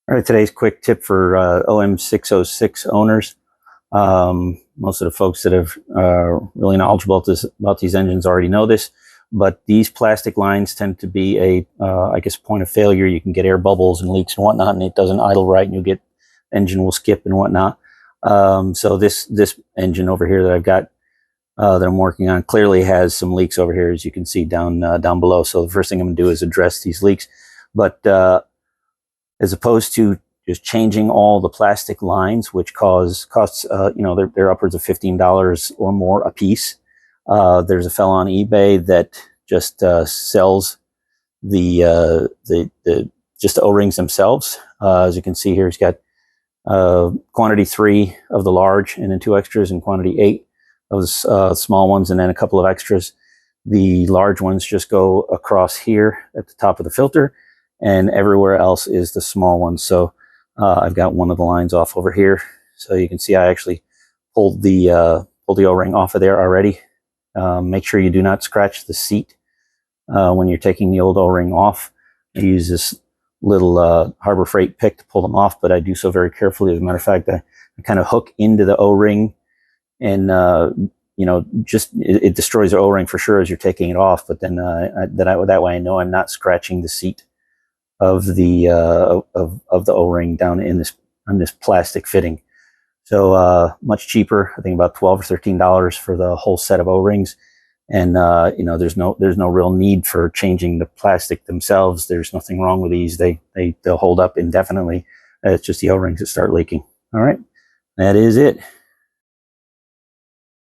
All right, today's quick tip for OM606 owners. Most of the folks that are really knowledgeable about these engines already know this, but these plastic lines tend to be I guess, point of failure. You can get air bubbles and leaks and whatnot, and it doesn't idle right, and engine will skip and whatnot. So this engine over here that I've got that I'm working on clearly has some leaks over here, as you can see down below. So the first thing I'm going to do is address these leaks, but as opposed to just changing all the plastic lines, which costs they're upwards of $15 or more a piece. There's a fellow on eBay that just sells the just the O-rings themselves. As you can see here, he's got quantity 3 of the large, and then 2 extras, and quantity 8 of the small ones, and then a couple of extras. The large ones just go across here at the top of the filter, and everywhere else is the small one. So I've got one of the lines off over here. So you can see I actually pulled the O-ring off of there already. Make sure you do not scratch the seat when you're taking the old O-ring off. I use this little Harbor Freight pick to pull them off, but I do so very carefully. As a matter of fact, I kind of hook into the O-ring, and it destroys the O-ring for sure as you're taking it off. But then that way I know I'm not scratching the seat of the O-ring down on this plastic fitting. So much cheaper. I think about $12 or $13 for the whole set of O-rings. And there's no real need for changing the plastic themselves. There's nothing wrong with these. They'll hold up indefinitely. It's just the O-rings that start leaking. All right, that is it.